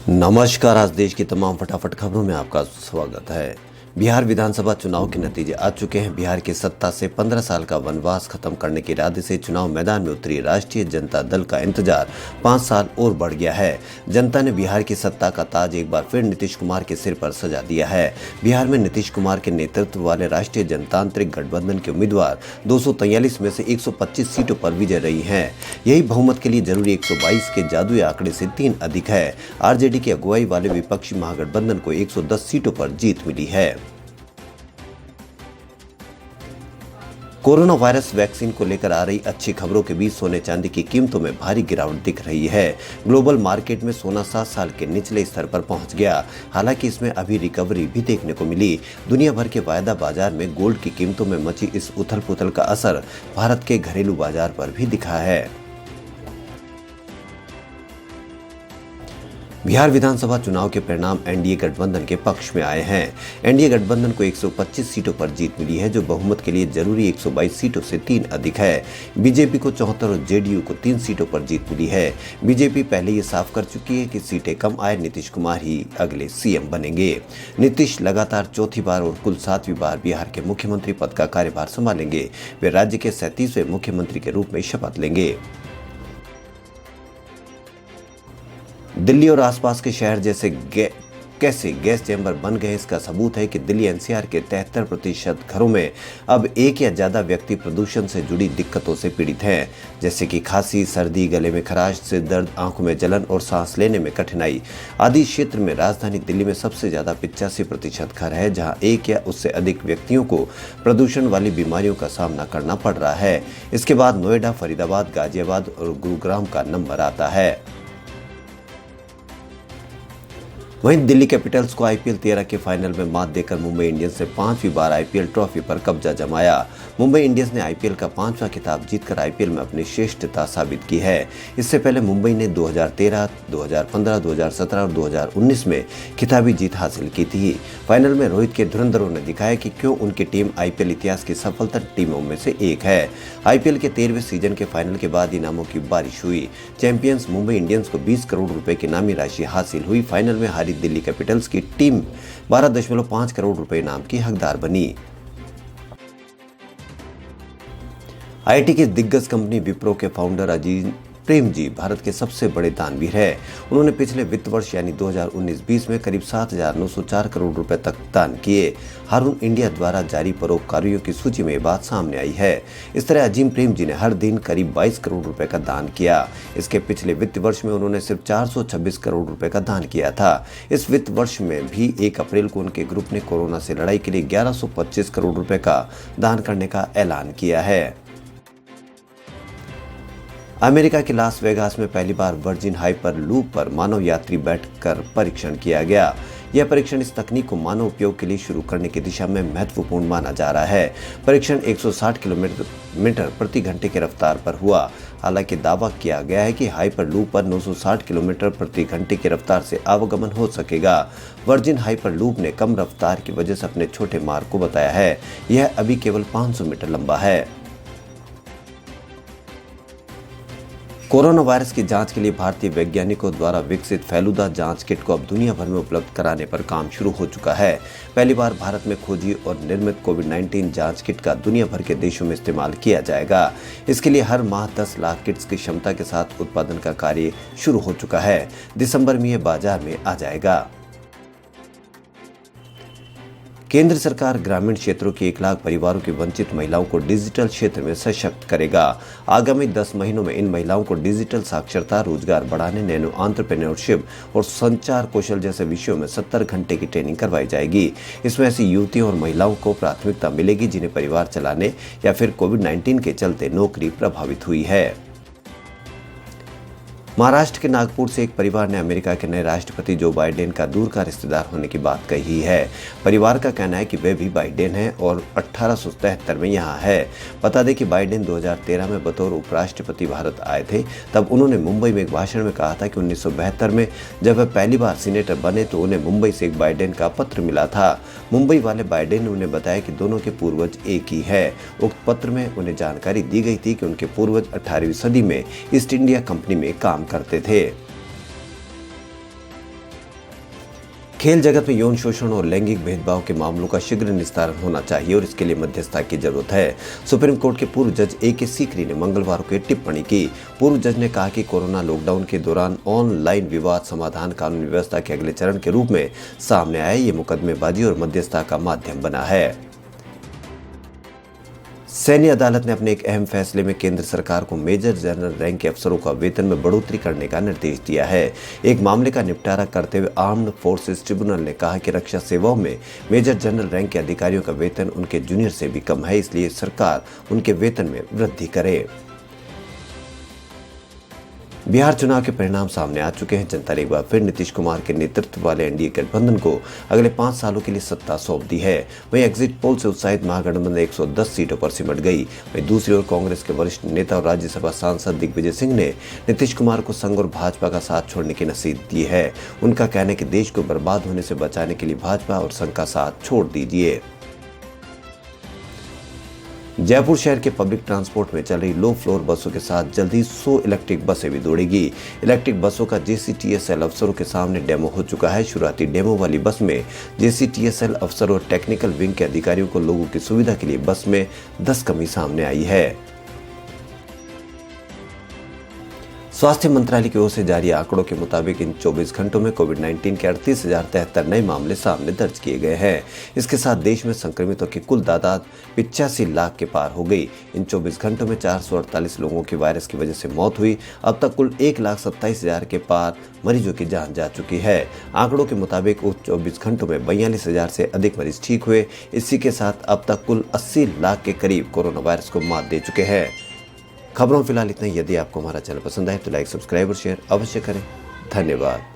नमस्कार। आज देश की तमाम फटाफट खबरों में आपका स्वागत है। बिहार विधानसभा चुनाव के नतीजे आ चुके हैं। बिहार की सत्ता से 15 साल का वनवास खत्म करने के इरादे से चुनाव मैदान में उतरी राष्ट्रीय जनता दल का इंतजार 5 साल और बढ़ गया है। जनता ने बिहार की सत्ता का ताज एक बार फिर नीतीश कुमार के सिर पर सजा दिया है। बिहार में नीतीश कुमार के नेतृत्व वाले राष्ट्रीय जनतांत्रिक गठबंधन के उम्मीदवार 243 में से 125 सीटों पर विजय रही हैं। यही बहुमत के लिए जरूरी 122 के जादुई आंकड़े से 3 अधिक है। आरजेडी की अगुवाई वाले विपक्षी महागठबंधन को 110 सीटों पर जीत मिली है। कोरोना वायरस वैक्सीन को लेकर आ रही अच्छी खबरों के बीच सोने चांदी की कीमतों में भारी गिरावट दिख रही है। ग्लोबल मार्केट में सोना 7 साल के निचले स्तर पर पहुंच गया। हालांकि इसमें अभी रिकवरी भी देखने को मिली। दुनिया भर के वायदा बाजार में गोल्ड की कीमतों में मची इस उथल पुथल का असर भारत के घरेलू बाजार पर भी दिखा है। बिहार विधानसभा चुनाव के परिणाम एनडीए गठबंधन के पक्ष में आए हैं। एनडीए गठबंधन को 125 सीटों पर जीत मिली है, जो बहुमत के लिए जरूरी 122 सीटों से 3 अधिक है। बीजेपी को 74 और जेडीयू को 3 सीटों पर जीत मिली है। बीजेपी पहले ये साफ कर चुकी है कि सीटें कम आए नीतीश कुमार ही अगले सीएम बनेंगे। नीतीश लगातार चौथी बार और कुल 7वीं बार बिहार के मुख्यमंत्री पद का कार्यभार संभालेंगे। वे राज्य के 37वें मुख्यमंत्री के रूप में शपथ लेंगे। दिल्ली और आसपास के शहर जैसे कैसे गैस चैम्बर बन गए, इसका सबूत है कि दिल्ली एनसीआर के 73% घरों में अब एक या ज्यादा व्यक्ति प्रदूषण से जुड़ी दिक्कतों से पीड़ित हैं, जैसे कि खांसी, सर्दी, गले में खराश, सिर दर्द, आंखों में जलन और सांस लेने में कठिनाई आदि। क्षेत्र में राजधानी दिल्ली में सबसे ज्यादा 85% घर है जहां एक या उससे अधिक व्यक्तियों को प्रदूषण वाली बीमारियों का सामना करना पड़ रहा है। इसके बाद नोएडा, फरीदाबाद, गाजियाबाद और गुरुग्राम का नंबर आता है। वहीं दिल्ली कैपिटल्स को आईपीएल 13 के फाइनल में मात देकर मुंबई इंडियंस ने 5वीं बार आईपीएल ट्रॉफी पर कब्जा जमाया। मुंबई इंडियंस ने आईपीएल का 5वां खिताब जीतकर आईपीएल में अपनी श्रेष्ठता साबित की है। इससे पहले मुंबई ने 2013, 2015, 2017 और 2019 में खिताबी जीत हासिल की थी। फाइनल में रोहित के धुरंधरों ने दिखाया कि क्यों उनकी टीम आईपीएल इतिहास की सफलतम टीमों में से एक है। आईपीएल के 13वें सीजन के फाइनल के बाद इनामों की बारिश हुई। चैंपियंस मुंबई इंडियंस को 20 करोड़ रुपए की इनामी राशि हासिल हुई। फाइनल में हारी दिल्ली कैपिटल्स की टीम 12.5 करोड़ रुपए इनाम की हकदार बनी। आईटी की दिग्गज कंपनी विप्रो के फाउंडर अजीम प्रेमजी भारत के सबसे बड़े दानवीर है। उन्होंने पिछले वित्त वर्ष यानी 2019-20 में करीब 7,904 करोड़ रुपए तक दान किए। हारून इंडिया द्वारा जारी परोपकारियों की सूची में ये बात सामने आई है। इस तरह अजीम प्रेमजी ने हर दिन करीब 22 करोड़ रुपए का दान किया। इसके पिछले वित्त वर्ष में उन्होंने सिर्फ 426 करोड़ रुपए का दान किया था। इस वित्त वर्ष में भी 1 अप्रैल को उनके ग्रुप ने कोरोना से लड़ाई के लिए 1125 करोड़ रुपए का दान करने का ऐलान किया है। अमेरिका के लास वेगास में पहली बार वर्जिन हाइपर लूप पर मानव यात्री बैठकर परीक्षण किया गया। यह परीक्षण इस तकनीक को मानव उपयोग के लिए शुरू करने की दिशा में महत्वपूर्ण माना जा रहा है। परीक्षण 160 किलोमीटर प्रति घंटे की रफ्तार पर हुआ। हालांकि दावा किया गया है कि हाइपर लूप पर 960 किलोमीटर प्रति घंटे की रफ्तार से आवागमन हो सकेगा। वर्जिन हाइपर लूप ने कम रफ्तार की वजह से अपने छोटे मार्ग को बताया है। यह अभी केवल 500 मीटर लंबा है। कोरोना वायरस की जांच के लिए भारतीय वैज्ञानिकों द्वारा विकसित फेलुदा जांच किट को अब दुनिया भर में उपलब्ध कराने पर काम शुरू हो चुका है। पहली बार भारत में खोजी और निर्मित कोविड-19 जांच किट का दुनिया भर के देशों में इस्तेमाल किया जाएगा। इसके लिए हर माह 10 लाख किट्स की क्षमता के साथ उत्पादन का कार्य शुरू हो चुका है। दिसंबर में यह बाजार में आ जाएगा। केंद्र सरकार ग्रामीण क्षेत्रों के 1 लाख परिवारों की वंचित महिलाओं को डिजिटल क्षेत्र में सशक्त करेगा। आगामी 10 महीनों में इन महिलाओं को डिजिटल साक्षरता, रोजगार बढ़ाने, नैनो एंटरप्रेन्योरशिप और संचार कौशल जैसे विषयों में 70 घंटे की ट्रेनिंग करवाई जाएगी। इसमें ऐसी युवतियों और महिलाओं को प्राथमिकता मिलेगी जिन्हें परिवार चलाने या फिर कोविड-19 के चलते नौकरी प्रभावित हुई है। महाराष्ट्र के नागपुर से एक परिवार ने अमेरिका के नए राष्ट्रपति जो बाइडेन का दूर का रिश्तेदार होने की बात कही है। परिवार का कहना है कि वे भी बाइडेन हैं और 1873 में यहाँ है। बता दें कि बाइडेन 2013 में बतौर उपराष्ट्रपति भारत आए थे। तब उन्होंने मुंबई में एक भाषण में कहा था कि 1972 में जब वे पहली बार सीनेटर बने तो उन्हें मुंबई से एक बाइडेन का पत्र मिला था। मुंबई वाले बाइडेन ने उन्हें बताया कि दोनों के पूर्वज एक ही है। उक्त पत्र में उन्हें जानकारी दी गई थी कि उनके पूर्वज 18वीं सदी में ईस्ट इंडिया कंपनी में काम करते थे। खेल जगत में यौन शोषण और लैंगिक भेदभाव के मामलों का शीघ्र निस्तारण होना चाहिए और इसके लिए मध्यस्थता की जरूरत है। सुप्रीम कोर्ट के पूर्व जज A.K. सीकरी ने मंगलवार को टिप्पणी की। पूर्व जज ने कहा कि कोरोना लॉकडाउन के दौरान ऑनलाइन विवाद समाधान कानून व्यवस्था के अगले चरण के रूप में सामने आया। ये मुकदमेबाजी और मध्यस्थता का माध्यम बना है। सैन्य अदालत ने अपने एक अहम फैसले में केंद्र सरकार को मेजर जनरल रैंक के अफसरों का वेतन में बढ़ोतरी करने का निर्देश दिया है। एक मामले का निपटारा करते हुए आर्म्ड फोर्सेस ट्रिब्यूनल ने कहा कि रक्षा सेवाओं में मेजर जनरल रैंक के अधिकारियों का वेतन उनके जूनियर से भी कम है, इसलिए सरकार उनके वेतन में वृद्धि करे। बिहार चुनाव के परिणाम सामने आ चुके हैं। जनता ने एक बार फिर नीतीश कुमार के नेतृत्व वाले एनडीए गठबंधन को अगले 5 सालों के लिए सत्ता सौंप दी है। वहीं एग्जिट पोल से उत्साहित महागठबंधन 110 सीटों पर सिमट गई। वहीं दूसरी ओर कांग्रेस के वरिष्ठ नेता और राज्यसभा सांसद दिग्विजय सिंह ने नीतीश कुमार को संघ और भाजपा का साथ छोड़ने की नसीहत दी है। उनका कहना है कि देश को बर्बाद होने से बचाने के लिए भाजपा और संघ का साथ छोड़ दीजिए। जयपुर शहर के पब्लिक ट्रांसपोर्ट में चल रही लो फ्लोर बसों के साथ जल्द ही 100 इलेक्ट्रिक बसें भी दौड़ेगी। इलेक्ट्रिक बसों का JCTSL अफसरों के सामने डेमो हो चुका है। शुरुआती डेमो वाली बस में JCTSL अफसर और टेक्निकल विंग के अधिकारियों को लोगों की सुविधा के लिए बस में 10 कमी सामने आई है। स्वास्थ्य मंत्रालय की ओर से जारी आंकड़ों के मुताबिक इन 24 घंटों में कोविड-19 के 38,073 नए मामले सामने दर्ज किए गए हैं। इसके साथ देश में संक्रमितों की कुल तादाद 85 लाख के पार हो गई। इन 24 घंटों में 448 लोगों की वायरस की वजह से मौत हुई। अब तक कुल 1,27,000 के पार मरीजों की जान जा चुकी है। आंकड़ों के मुताबिक उस 24 घंटों में 42,000 से अधिक मरीज ठीक हुए। इसी के साथ अब तक कुल 80 लाख के करीब कोरोना वायरस को मात दे चुके हैं। खबरों फिलहाल इतना ही। यदि आपको हमारा चैनल पसंद आए तो लाइक, सब्सक्राइब और शेयर अवश्य करें। धन्यवाद।